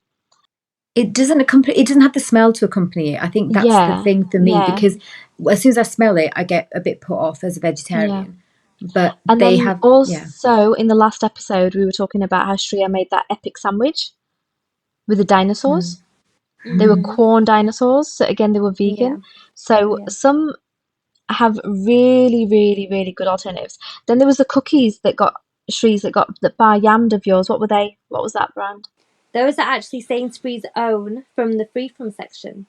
It doesn't accompany. It doesn't have the smell to accompany it. I think that's the Yeah, thing for me, yeah, because as soon as I smell it, I get a bit put off as a yeah. vegetarian. But And they then have, yeah. also in the last episode, we were talking about how Shreya made that epic sandwich with the dinosaurs. They were Mm-hmm. corn dinosaurs, so again, they were Yeah, vegan. So yeah. some have really, really, really good alternatives. Then there was the cookies that got Shrees that got that bar yammed of yours. What were they? What was that brand? Those are actually Sainsbury's own from the free from section.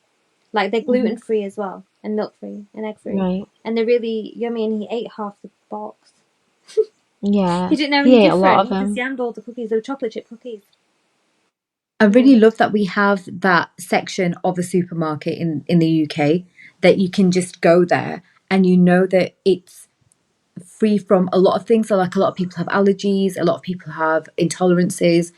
Like they're gluten free as well, and milk free, and egg free, Right. and they're really yummy. And he ate half the box. Yeah. He didn't know He any ate a lot different. of He just them. yammed all the cookies. They were chocolate chip cookies. I Yeah. really love that we have that section of a supermarket in the UK, that you can just go there and you know that it's free from a lot of things. So like, a lot of people have allergies, a lot of people have intolerances,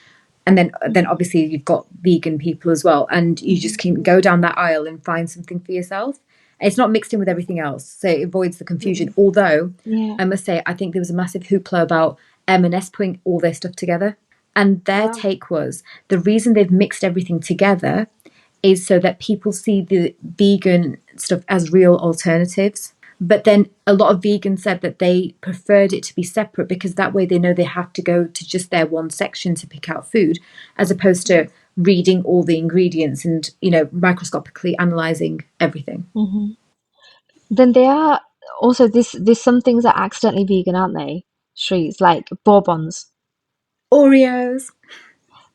and then obviously you've got vegan people as well, and you just can go down that aisle and find something for yourself. It's not mixed in with everything else, so it avoids the confusion. Although Yeah. I must say, I think there was a massive hoopla about M&S putting all their stuff together, and their Oh, take was the reason they've mixed everything together is so that people see the vegan stuff as real alternatives. But then a lot of vegans said that they preferred it to be separate, because that way they know they have to go to just their one section to pick out food, as opposed to reading all the ingredients and, microscopically analysing everything. Then they are also there's some things that are accidentally vegan, aren't they? Shrees, like bourbons. Oreos.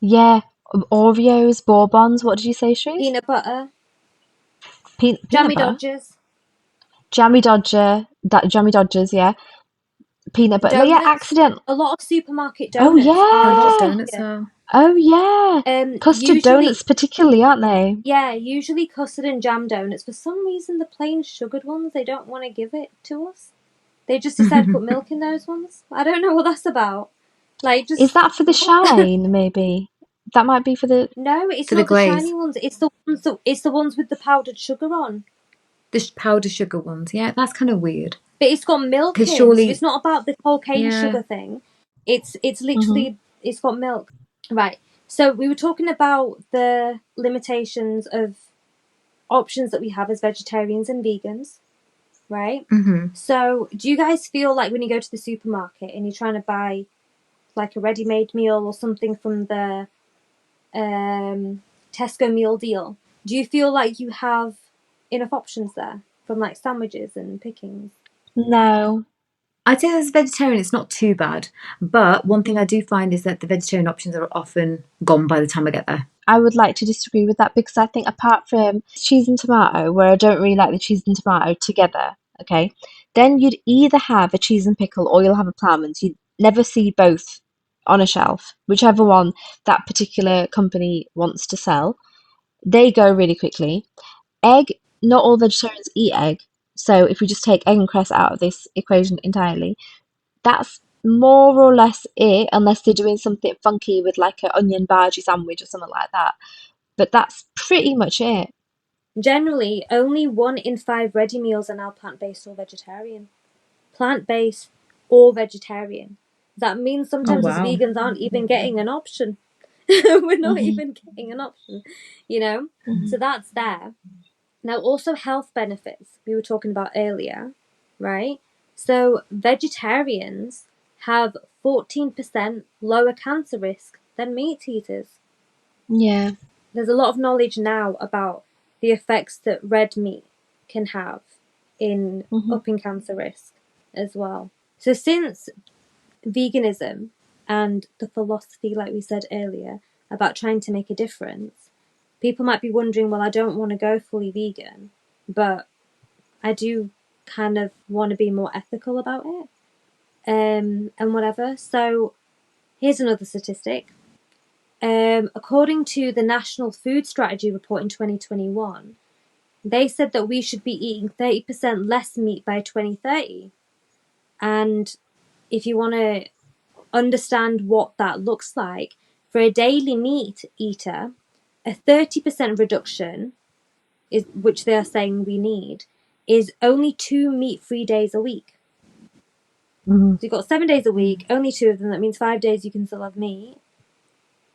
Yeah. Oreos, bourbons. What did you say, Shrees? peanut butter, Peanut jammy butter? dodgers. Jammy Dodger, Jammy Dodgers, yeah. peanut butter. Like, yeah, Donuts. accident. A lot of supermarket Oh donuts A are lot of just yeah. donuts vegan. are. Oh yeah. Custard Usually, donuts particularly, aren't they? yeah, usually custard and jam donuts. For some reason, the plain sugared ones, they don't want to give it to us. They just decide to put milk in those ones. I don't know what that's about. Like, Is just that for the what? shine, maybe? That might be for the... No, it's For the not the shiny glaze. ones. It's the ones with the powdered sugar on. The powdered sugar ones. Yeah, that's kind of weird. But it's got milk Because in, so it's surely, not about the whole cane yeah. sugar thing. It's Mhm. literally it's got milk. Right. So we were talking about the limitations of options that we have as vegetarians and vegans, right? Hmm. So do you guys feel like when you go to the supermarket and you're trying to buy like a ready-made meal or something from the Tesco meal deal, do you feel like you have enough options there from like sandwiches and pickings? No. I'd say as a vegetarian, it's not too bad. But one thing I do find is that the vegetarian options are often gone by the time I get there. I would like to disagree with that because I think apart from cheese and tomato, where I don't really like the cheese and tomato together, okay, then you'd either have a cheese and pickle or you'll have a ploughman's. You'd never see both on a shelf, whichever one that particular company wants to sell. They go really quickly. Egg, not all vegetarians eat egg. So if we just take egg and cress out of this equation entirely, that's more or less it, unless they're doing something funky with like an onion bhaji sandwich or something like that. But that's pretty much it. Generally, only 1 in 5 ready meals are now plant-based or vegetarian. Plant-based or vegetarian. That means Oh, sometimes as wow. vegans aren't even getting an option. We're not Mhm, even getting an option, you know? mhm. So that's there. Now, also health benefits we were talking about earlier, right? So vegetarians have 14% lower cancer risk than meat eaters. Yeah. There's a lot of knowledge now about the effects that red meat can have in Mhm, upping cancer risk as well. So since veganism and the philosophy, like we said earlier, about trying to make a difference, people might be wondering, well, I don't want to go fully vegan, but I do kind of want to be more ethical about it, and whatever. So here's another statistic. According to the National Food Strategy report in 2021, they said that we should be eating 30% less meat by 2030. And if you want to understand what that looks like, for a daily meat eater, a 30% reduction, is which they are saying we need, is only 2 meat-free days a week. mhm, So you've got 7 days a week, only 2 of them. That means 5 days you can still have meat.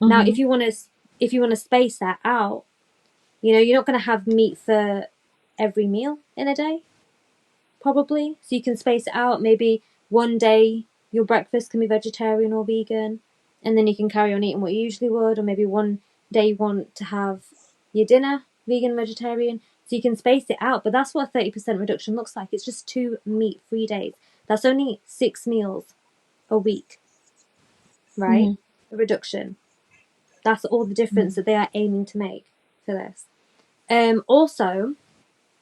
Now, mhm, if you want to space that out, you know, you're not going to have meat for every meal in a day, probably. So you can space it out. Maybe one day your breakfast can be vegetarian or vegan, and then you can carry on eating what you usually would. Or maybe one day you want to have your dinner vegan, vegetarian. So you can space it out. But that's what a 30% reduction looks like. It's just 2 meat-free days. That's only 6 meals a week, right? mhm, A reduction. That's all the difference that they are aiming to make for this. Also,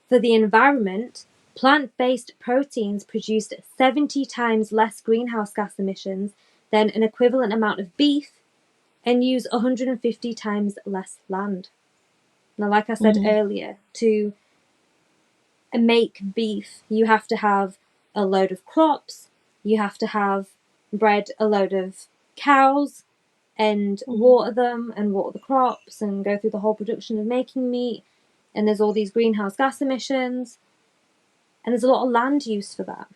for the environment, plant-based proteins produced 70 times less greenhouse gas emissions than an equivalent amount of beef and use 150 times less land. Now, like I said mhm, earlier, to make beef, you have to have a load of crops, you have to have bred a load of cows and mhm, water them and water the crops and go through the whole production of making meat. And there's all these greenhouse gas emissions, and there's a lot of land use for that.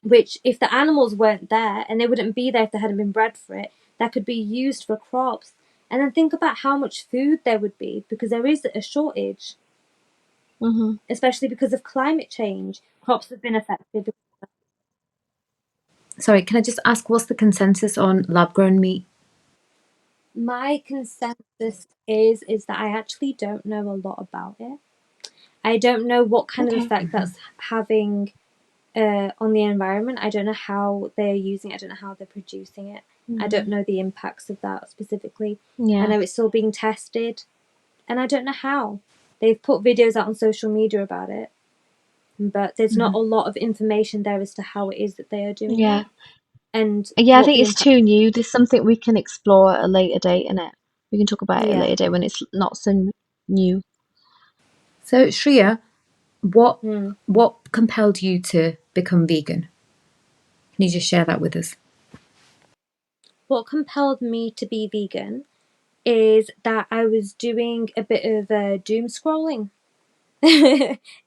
Which, if the animals weren't there, and they wouldn't be there if they hadn't been bred for it, that could be used for crops. And then think about how much food there would be, because there is a shortage, mhm. especially because of climate change. Crops have been affected. Sorry, can I just ask what's the consensus on lab grown meat? My consensus is that I actually don't know a lot about it. I don't know what kind of Okay. effect that's having on the environment. I don't know how they're using it. I don't know how they're producing it. I don't Mm. know the impacts of that specifically. I Yeah. know it's still being tested, and I don't know how. They've put videos out on social media about it, but there's not a lot of information there as to how it is that they are doing Yeah. it and Yeah, I what think the it's impact. too new. There's something we can explore at a later date, innit? We can talk about it at a Yeah. later date when it's not so new. So, Shreeya, what Hmm. what compelled you to become vegan? Can you just share that with us? What compelled me to be vegan is that I was doing a bit of doom scrolling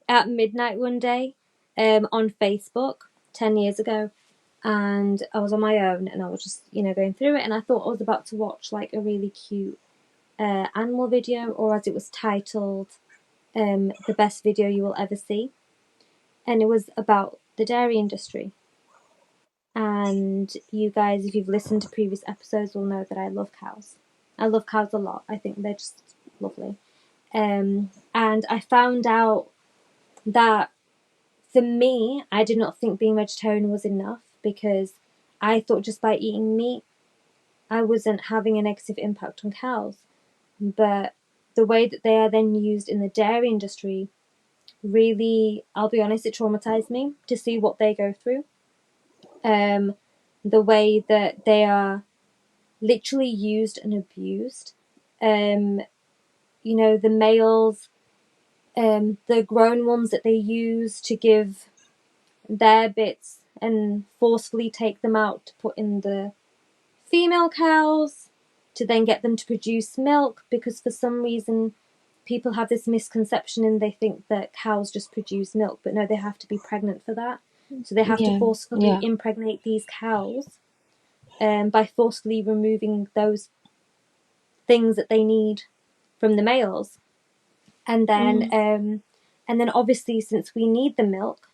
at midnight one day on Facebook 10 years ago. And I was on my own and I was just, going through it. And I thought I was about to watch like a really cute animal video, or as it was titled, the best video you will ever see. And it was about the dairy industry. And you guys, if you've listened to previous episodes, will know that I love cows. I love cows a lot. I think they're just lovely. And I found out that for me, I did not think being vegetarian was enough, because I thought just by eating meat, I wasn't having a negative impact on cows. But the way that they are then used in the dairy industry really, I'll be honest, it traumatized me to see what they go through. The way that they are literally used and abused. The males, the grown ones that they use to give their bits and forcefully take them out to put in the female cows to then get them to produce milk, because for some reason people have this misconception and they think that cows just produce milk, but no, they have to be pregnant for that. So they have to Yeah, forcefully yeah. impregnate these cows by forcefully removing those things that they need from the males. And then obviously, since we need the milk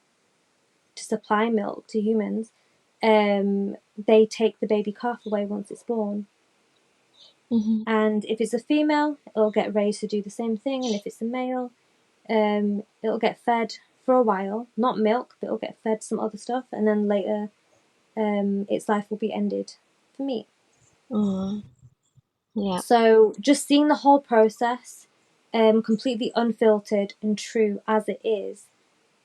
to supply milk to humans, they take the baby calf away once it's born. Hmm. And if it's a female, it'll get raised to do the same thing. And if it's a male, it'll get fed for a while, not milk, but it'll get fed some other stuff. And then later, its life will be ended for meat. Yeah. So just seeing the whole process, completely unfiltered and true as it is,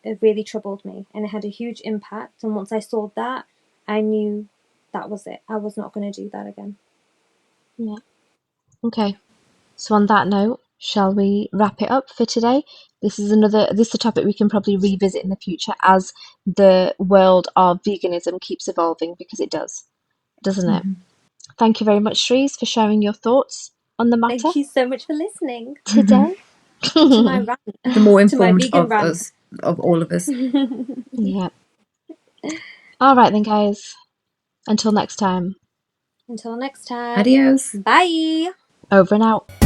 it really troubled me, and it had a huge impact. And once I saw that, I knew that was it. I was not going to do that again. Yeah. Okay. So on that note, shall we wrap it up for today? This is a topic we can probably revisit in the future as the world of veganism keeps evolving, because it does, doesn't it? Thank you very much, Shrees, for sharing your thoughts on the matter Thank you so much for listening today. to my rant, The more to my informed vegan of rant. us, of all of us. Yeah. All right then, guys. Until next time. Until next time, Adios. bye. Over and out.